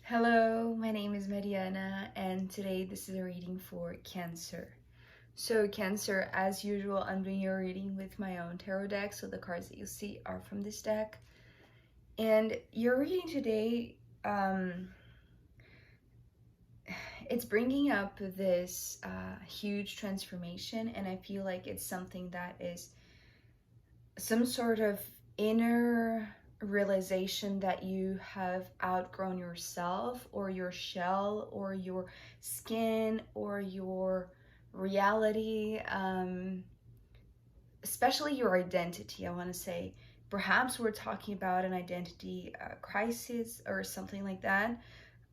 Hello, my name is Mariana, and today this is a reading for Cancer. So Cancer, as usual, I'm doing your reading with my own tarot deck, so the cards that you see are from this deck. And your reading today, it's bringing up this huge transformation, and I feel like it's something that is some sort of inner realization that you have outgrown yourself or your shell or your skin or your reality, especially your identity. I want to say perhaps we're talking about an identity crisis or something like that.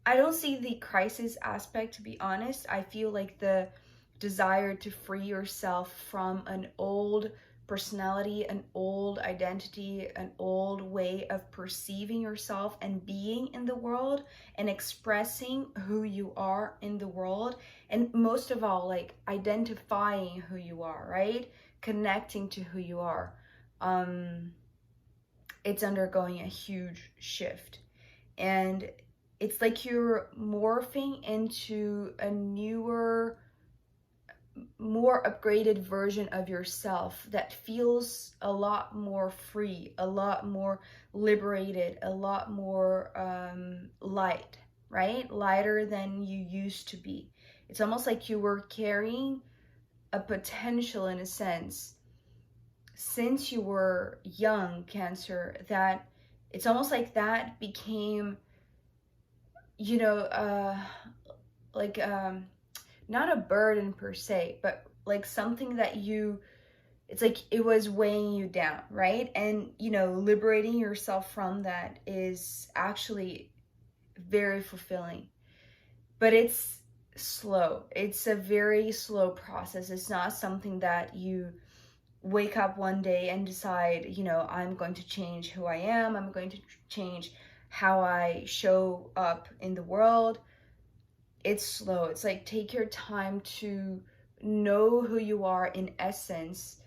I don't see the crisis aspect, to be honest. I feel like the desire to free yourself from an old personality, an old identity, an old way of perceiving yourself and being in the world and expressing who you are in the world. And most of all, like identifying who you are, right? Connecting to who you are. It's undergoing a huge shift. And it's like you're morphing into a newer, more upgraded version of yourself that feels a lot more free, a lot more liberated, a lot more light, right? Lighter than you used to be. It's almost like you were carrying a potential, in a sense, since you were young, Cancer, that it's almost like that became, you know, like not a burden per se, but like something that it's like it was weighing you down, right? And liberating yourself from that is actually very fulfilling, but it's slow. It's a very slow process. It's not something that you wake up one day and decide, I'm going to change who I am, I'm going to change how I show up in the world. It's slow. It's like take your time to know who you are in essence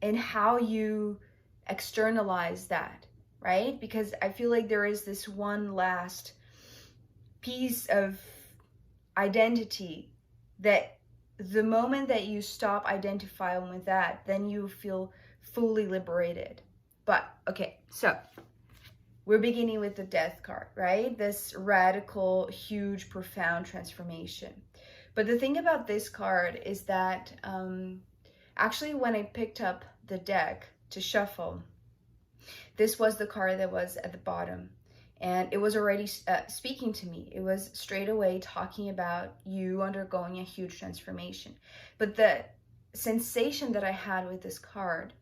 and how you externalize that, right? Because I feel like there is this one last piece of identity that the moment that you stop identifying with that, then you feel fully liberated. But okay, so we're beginning with the Death card, right? This radical, huge, profound transformation. But the thing about this card is that actually when I picked up the deck to shuffle, this was the card that was at the bottom. And it was already speaking to me. It was straight away talking about you undergoing a huge transformation. But the sensation that I had with this card,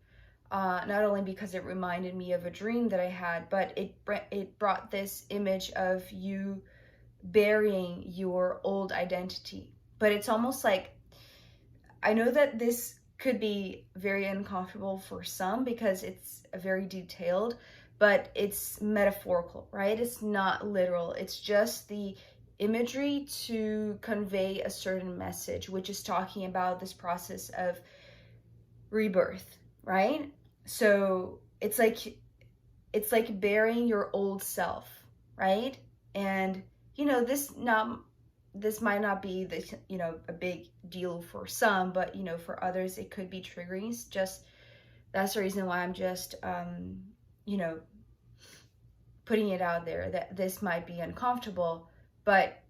not only because it reminded me of a dream that I had, but it brought this image of you burying your old identity. But it's almost like, I know that this could be very uncomfortable for some because it's very detailed, but it's metaphorical, right? It's not literal. It's just the imagery to convey a certain message, which is talking about this process of rebirth, right? So it's like burying your old self, right? And this might not be a big deal for some, but for others it could be triggering. Just that's the reason why I'm just putting it out there that this might be uncomfortable. But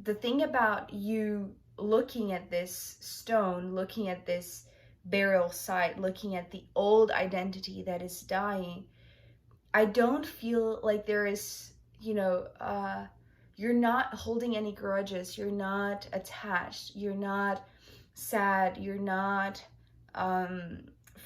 the thing about you looking at this stone, looking at this burial site, looking at the old identity that is dying, I don't feel like there is, you're not holding any grudges, you're not attached, you're not sad, you're not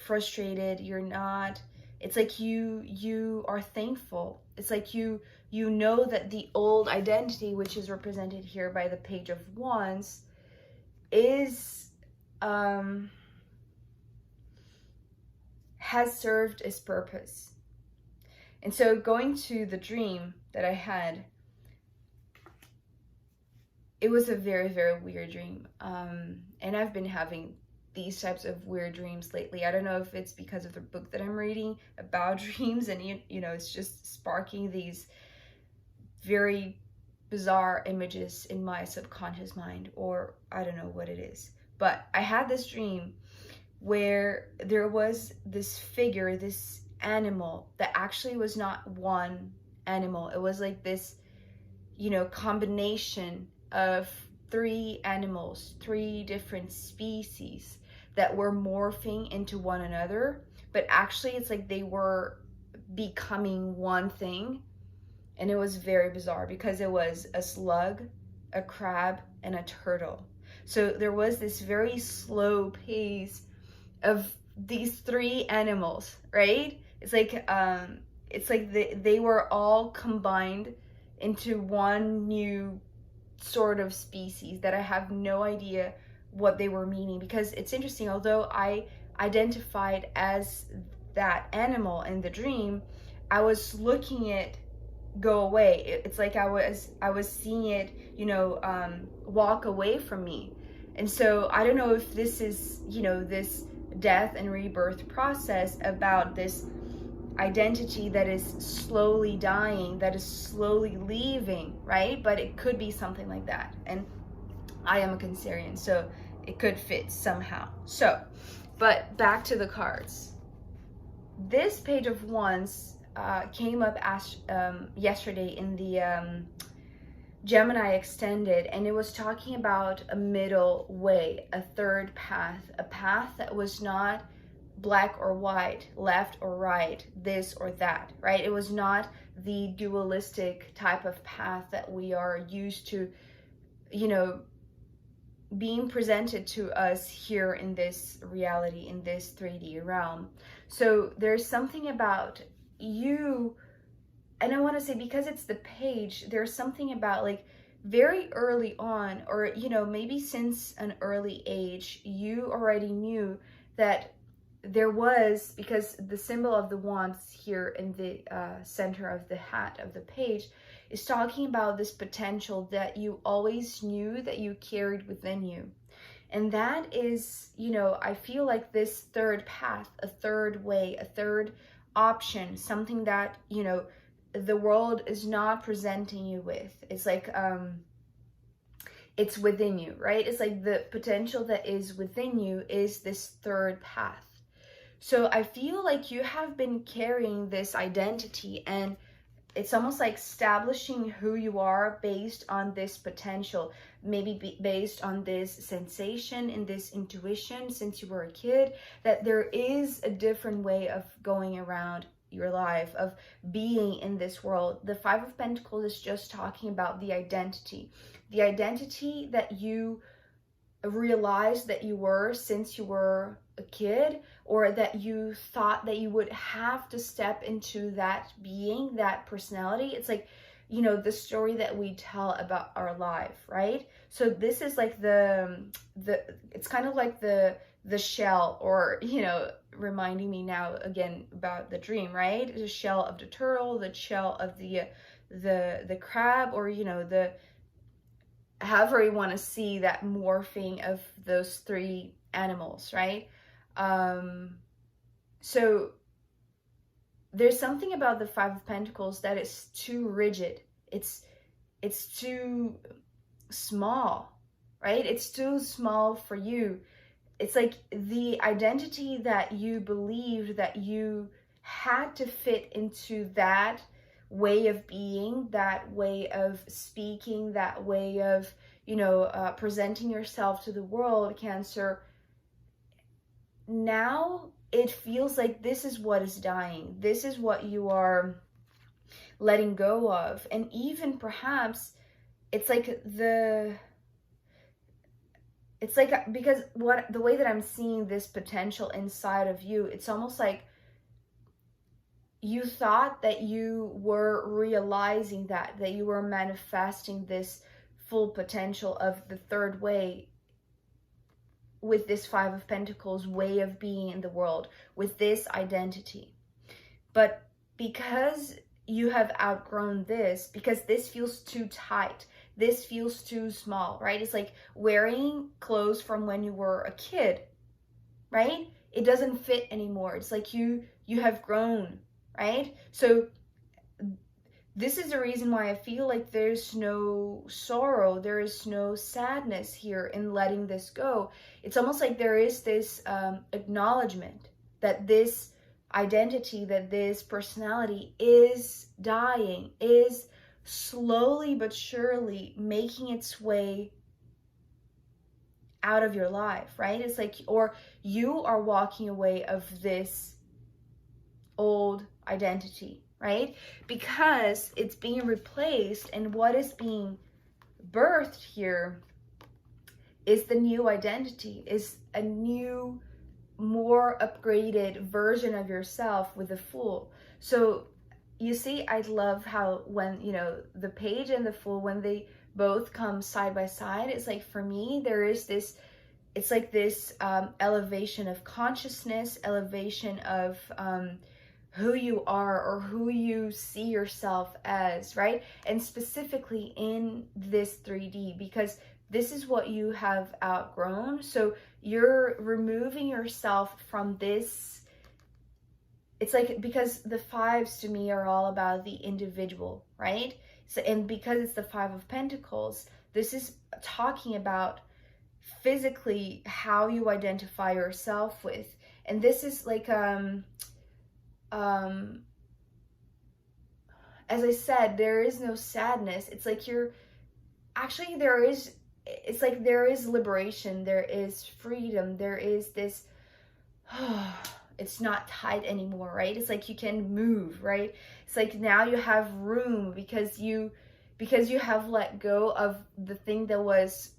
frustrated, you're not, it's like you are thankful. It's like you know that the old identity, which is represented here by the Page of Wands, is has served its purpose. And so going to the dream that I had, it was a very, very weird dream. And I've been having these types of weird dreams lately. I don't know if it's because of the book that I'm reading about dreams and, it's just sparking these very bizarre images in my subconscious mind, or I don't know what it is. But I had this dream where there was this figure, this animal that actually was not one animal. It was like this, combination of three animals, three different species that were morphing into one another. But actually, it's like they were becoming one thing. And it was very bizarre because it was a slug, a crab, and a turtle. So there was this very slow pace of these three animals, right? It's like they were all combined into one new sort of species that I have no idea what they were meaning. Because it's interesting, although I identified as that animal in the dream, I was looking at go away. It's like I was seeing it, walk away from me. And so I don't know if this is, this death and rebirth process about this identity that is slowly dying, that is slowly leaving, right? But it could be something like that. And I am a Cancerian, so it could fit somehow. So, but back to the cards. This Page of Wands came up yesterday in the Gemini Extended, and it was talking about a middle way, a third path, a path that was not black or white, left or right, this or that, right? It was not the dualistic type of path that we are used to, being presented to us here in this reality, in this 3D realm. So there's something about you, and I want to say, because it's the page, there's something about like very early on, or maybe since an early age, you already knew that there was, because the symbol of the wands here in the center of the hat of the page is talking about this potential that you always knew that you carried within you. And that is, I feel like this third path, a third way, a third option, something that, the world is not presenting you with. It's like, it's within you, right? It's like the potential that is within you is this third path. So I feel like you have been carrying this identity, and it's almost like establishing who you are based on this potential, maybe based on this sensation and this intuition since you were a kid, that there is a different way of going around your life, of being in this world. The Five of Pentacles is just talking about the identity that you realized that you were since you were a kid, or that you thought that you would have to step into that being, that personality. It's like, the story that we tell about our life, right? So this is like it's kind of like the shell, or reminding me now again about the dream, right? The shell of the turtle, the shell of the crab, or the, however you want to see that morphing of those three animals, right? So there's something about the Five of Pentacles that is too rigid. It's too small, right? It's too small for you. It's like the identity that you believed that you had to fit into that way of being, that way of speaking, that way of, presenting yourself to the world, Cancer. Now it feels like this is what is dying. This is what you are letting go of. And even perhaps it's like because the way that I'm seeing this potential inside of you, it's almost like you thought that you were realizing that you were manifesting this full potential of the third way with this Five of Pentacles way of being in the world, with this identity. But because you have outgrown this, because this feels too tight, this feels too small, right? It's like wearing clothes from when you were a kid, right? It doesn't fit anymore. It's like you have grown, right? So this is the reason why I feel like there's no sorrow, there is no sadness here in letting this go. It's almost like there is this acknowledgement that this identity, that this personality is dying, is slowly but surely making its way out of your life, right? It's like, or you are walking away of this old identity, right? Because it's being replaced, and what is being birthed here is the new identity, is a new, more upgraded version of yourself with the Fool. So you see, I love how when, you know, the Page and the Fool, when they both come side by side, it's like, for me, there is this, it's like this elevation of consciousness, elevation of who you are, or who you see yourself as, right? And specifically in this 3D, because this is what you have outgrown. So you're removing yourself from this. It's like, because the fives to me are all about the individual, right? So, and because it's the Five of Pentacles, this is talking about physically how you identify yourself with. And this is like as I said, there is no sadness. It's like you're actually, there is, it's like there is liberation, there is freedom, there is this it's not tight anymore, right? It's like you can move, right? It's like now you have room because you have let go of the thing that was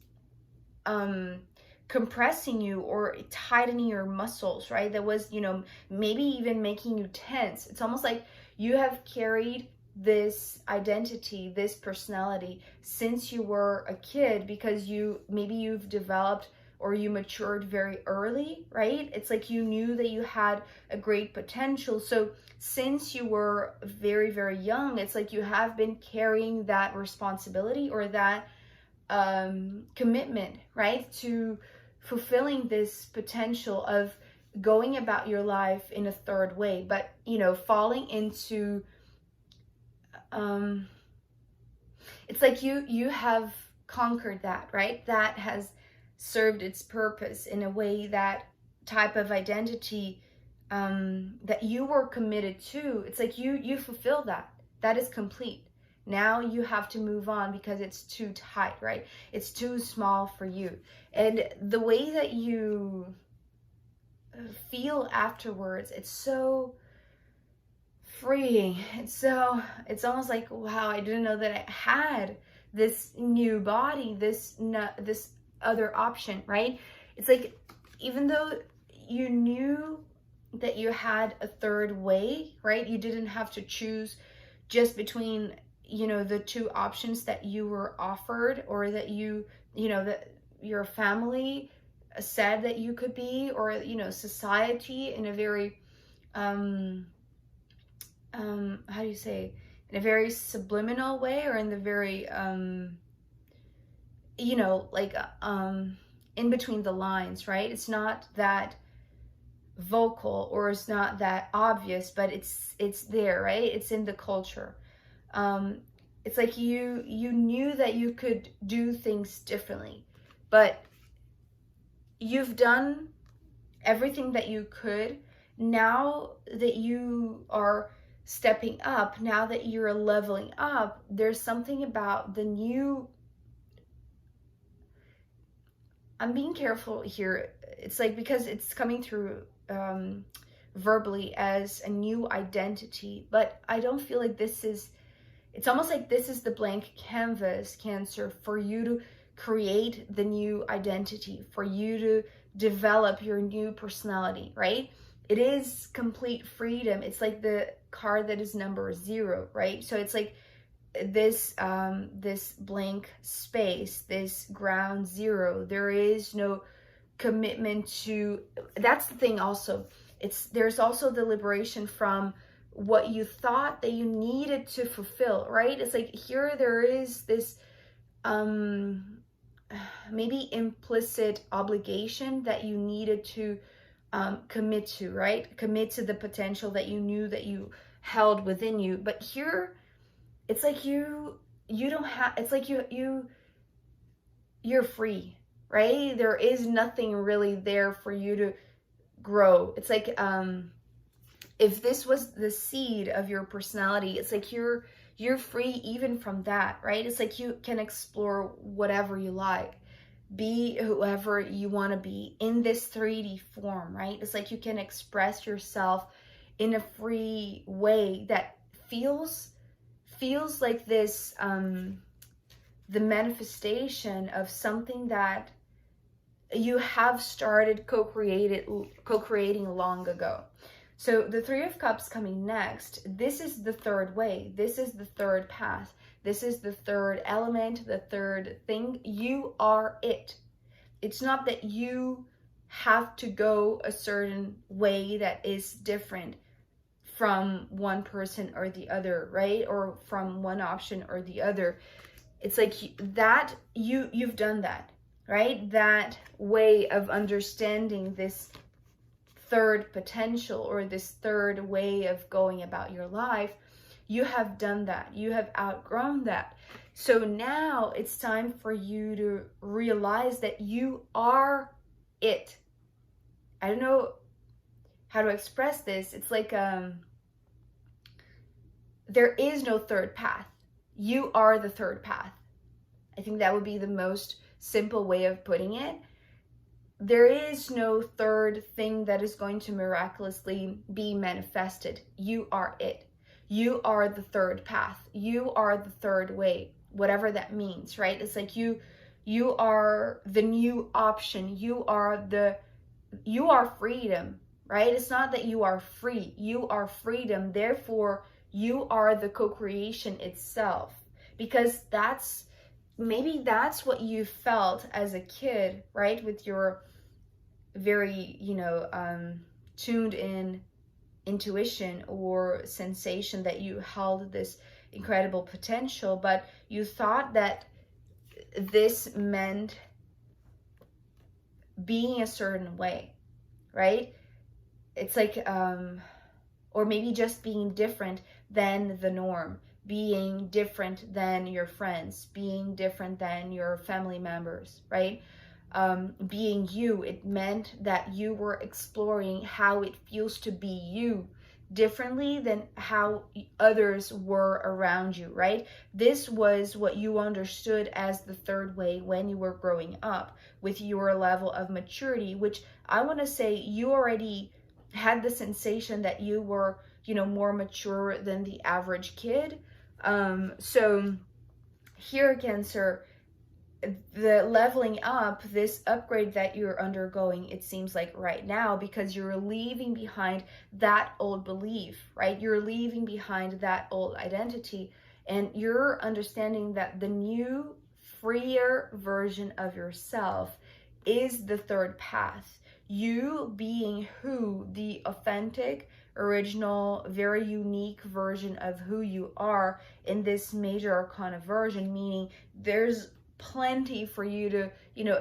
compressing you or tightening your muscles, right? That was, you know, maybe even making you tense. It's almost like you have carried this identity, this personality since you were a kid, because maybe you've developed or you matured very early, right? It's like you knew that you had a great potential. So since you were very, very young, it's like you have been carrying that responsibility or that commitment, right? To fulfilling this potential of going about your life in a third way, but, you know, falling into it's like you have conquered that, right? That has served its purpose in a way. That type of identity that you were committed to, it's like you fulfill that. That is complete. Now you have to move on because it's too tight, right? It's too small for you. And the way that you feel afterwards, it's so freeing. It's almost like, wow, I didn't know that I had this new body, this other option, right? It's like, even though you knew that you had a third way, right? You didn't have to choose just between, you know, the two options that you were offered, or that you know, that your family said that you could be, or, you know, society in a very how do you say, in a very subliminal way, or in the very you know, like in between the lines, right? It's not that vocal, or it's not that obvious, but it's there, right? It's in the culture. It's like you knew that you could do things differently, but you've done everything that you could. Now that you are stepping up, now that you're leveling up, there's something about the new, I'm being careful here, it's like, because it's coming through verbally as a new identity, but I don't feel like this is, it's almost like this is the blank canvas, Cancer, for you to create the new identity, for you to develop your new personality, right? It is complete freedom. It's like the card that is number 0, right? So it's like this this blank space, this ground zero. There is no commitment to, that's the thing also. There's also the liberation from what you thought that you needed to fulfill, right? It's like here there is this maybe implicit obligation that you needed to commit to, right? Commit to the potential that you knew that you held within you. But here it's like you don't have, it's like you're free, right? There is nothing really there for you to grow. It's like if this was the seed of your personality, it's like you're free even from that, right? It's like you can explore whatever you like, be whoever you want to be in this 3D form, right? It's like you can express yourself in a free way that feels like this the manifestation of something that you have started co-creating long ago. So the Three of Cups coming next, this is the third way. This is the third path. This is the third element, the third thing. You are it. It's not that you have to go a certain way that is different from one person or the other, right? Or from one option or the other. It's like that you've done that, right? That way of understanding this third potential or this third way of going about your life, you have done that. You have outgrown that. So now it's time for you to realize that you are it. I don't know how to express this. It's like there is no third path. You are the third path. I think that would be the most simple way of putting it. There is no third thing that is going to miraculously be manifested. You are it. You are the third path. You are the third way, whatever that means, right? It's like you are the new option. You are freedom, right? It's not that you are free. You are freedom. Therefore, you are the co-creation itself, because maybe that's what you felt as a kid, right? With your very, tuned in intuition or sensation that you held this incredible potential, but you thought that this meant being a certain way, right? It's like, or maybe just being different than the norm, being different than your friends, being different than your family members, right? Being you, it meant that you were exploring how it feels to be you differently than how others were around you, right? This was what you understood as the third way when you were growing up with your level of maturity, which I want to say you already had the sensation that you were, more mature than the average kid. So here, Cancer, the leveling up, this upgrade that you're undergoing, it seems like right now, because you're leaving behind that old belief, right? You're leaving behind that old identity, and you're understanding that the new, freer version of yourself is the third path. You being who, the authentic, original, very unique version of who you are in this major arcana version, meaning there's plenty for you to,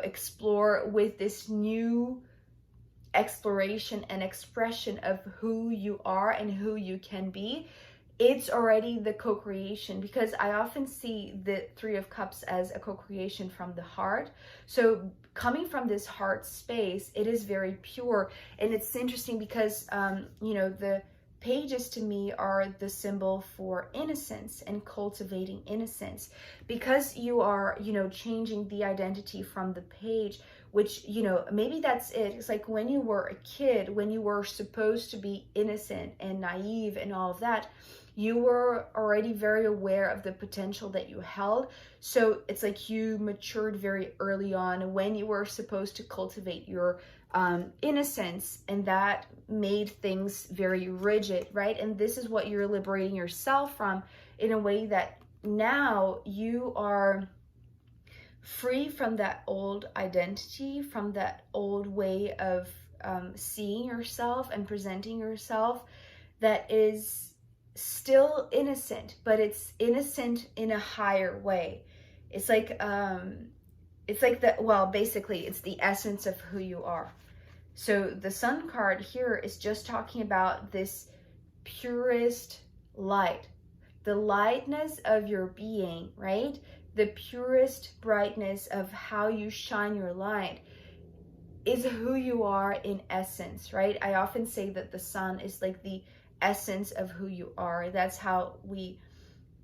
explore with this new exploration and expression of who you are and who you can be. It's already the co-creation, because I often see the Three of Cups as a co-creation from the heart. So coming from this heart space, it is very pure. And it's interesting because, the pages to me are the symbol for innocence and cultivating innocence, because you are, changing the identity from the page, which, maybe that's it. It's like when you were a kid, when you were supposed to be innocent and naive and all of that, you were already very aware of the potential that you held. So it's like you matured very early on when you were supposed to cultivate your innocence, and that made things very rigid, right? And this is what you're liberating yourself from, in a way that now you are free from that old identity, from that old way of seeing yourself and presenting yourself, that is still innocent, but it's innocent in a higher way. It's like basically it's the essence of who you are. So the Sun card here is just talking about this purest light, the lightness of your being, right? The purest brightness of how you shine your light is who you are in essence, right? I often say that the sun is like the essence of who you are. That's how we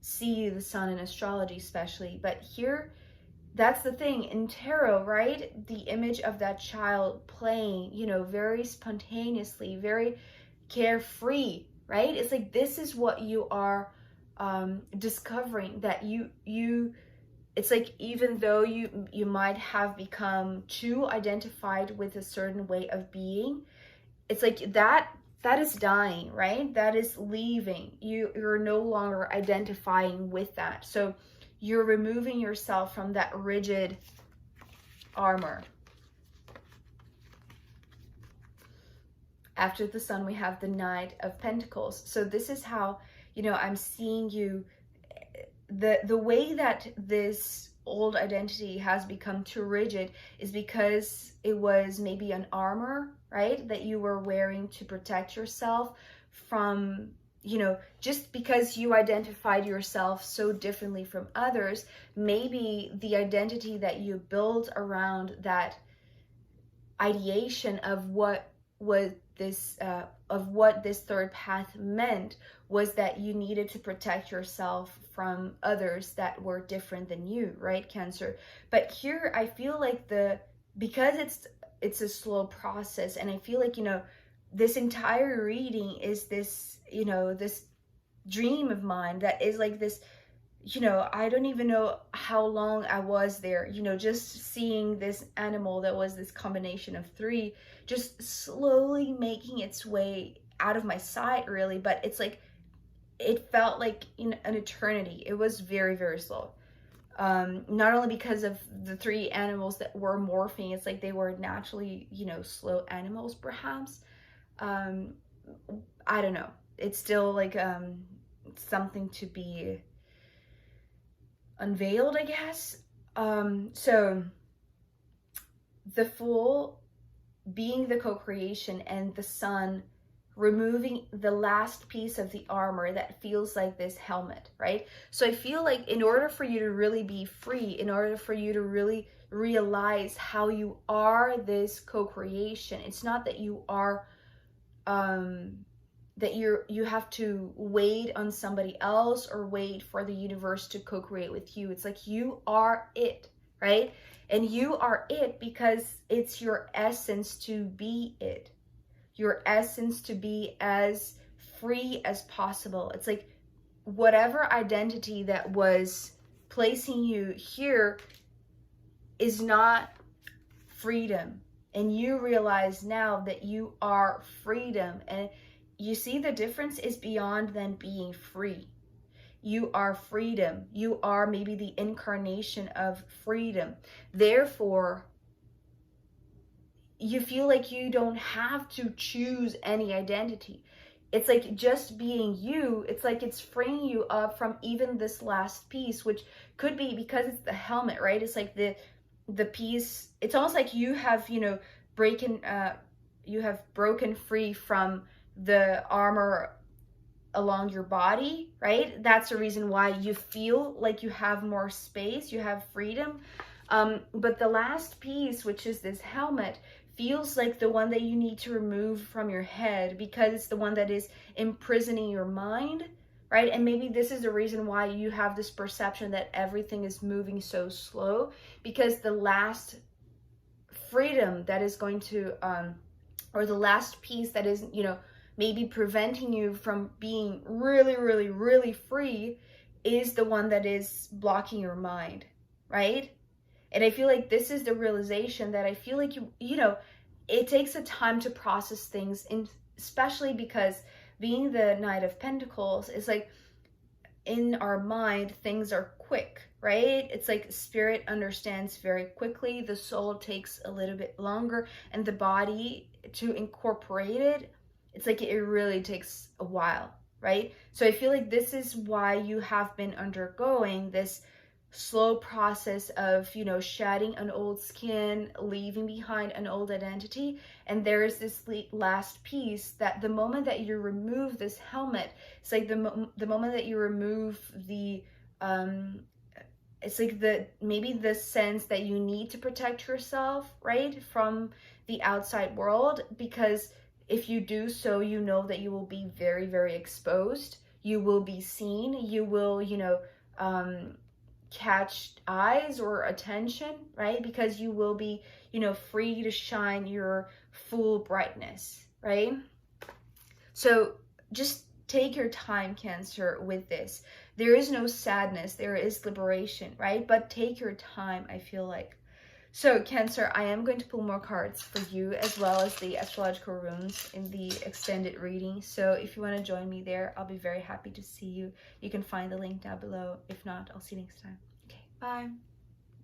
see the sun in astrology, especially. But here, that's the thing in tarot, right? The image of that child playing, you know, very spontaneously, very carefree, right? It's like this is what you are discovering, that you it's like even though you might have become too identified with a certain way of being, it's like that is dying, right? That is leaving. You're no longer identifying with that. So you're removing yourself from that rigid armor. After the sun, we have the Knight of Pentacles. So this is how, you know, I'm seeing you. The way that this old identity has become too rigid is because it was maybe an armor, right, that you were wearing to protect yourself from, you know, just because you identified yourself so differently from others, maybe the identity that you built around that ideation of what was this of what this third path meant was that you needed to protect yourself from others that were different than you, right, Cancer? But here I feel like because it's a slow process, and I feel like, you know, this entire reading is this, you know, this dream of mine that is like this, you know, I don't even know how long I was there, you know, just seeing this animal that was this combination of three just slowly making its way out of my sight, really. But it's like, it felt like in an eternity. It was very, very slow. Not only because of the three animals that were morphing, it's like they were naturally, you know, slow animals, perhaps. I don't know. It's still like something to be unveiled, I guess. So the Fool being the co-creation, and the sun removing the last piece of the armor that feels like this helmet, right? So I feel like in order for you to really be free, in order for you to really realize how you are this co-creation, it's not that you are that you have to wait on somebody else or wait for the universe to co-create with you. It's like you are it, right? And you are it because it's your essence to be it. Your essence to be as free as possible. It's like whatever identity that was placing you here is not freedom. And you realize now that you are freedom. And you see the difference is beyond than being free. You are freedom. You are maybe the incarnation of freedom. Therefore, you feel like you don't have to choose any identity. It's like just being you. It's like it's freeing you up from even this last piece, which could be because it's the helmet, right? It's like the piece. It's almost like you have, you know, broken free from the armor along your body, right? That's the reason why you feel like you have more space, you have freedom. But the last piece, which is this helmet, feels like the one that you need to remove from your head because it's the one that is imprisoning your mind, right? And maybe this is the reason why you have this perception that everything is moving so slow, because the last freedom that is going to, or the last piece that is, you know, maybe preventing you from being really, really, really free is the one that is blocking your mind, right? And I feel like this is the realization that I feel like you know, it takes a time to process things, and especially because being the Knight of Pentacles is like in our mind, things are quick, right? It's like spirit understands very quickly, the soul takes a little bit longer, and the body to incorporate it, it's like it really takes a while, right? So I feel like this is why you have been undergoing this slow process of, you know, shedding an old skin, leaving behind an old identity. And there is this last piece that the moment that you remove this helmet, it's like the moment that you remove the it's like maybe the sense that you need to protect yourself, right, from the outside world, because if you do so, you know that you will be very, very exposed. You will be seen. You will, you know, catch eyes or attention, right? Because you will be, you know, free to shine your full brightness, right? So just take your time, Cancer, with this. There is no sadness, there is liberation, right? But take your time, I feel like. So Cancer, I am going to pull more cards for you, as well as the astrological runes in the extended reading. So if you want to join me there, I'll be very happy to see you. You can find the link down below. If not, I'll see you next time. Okay, bye.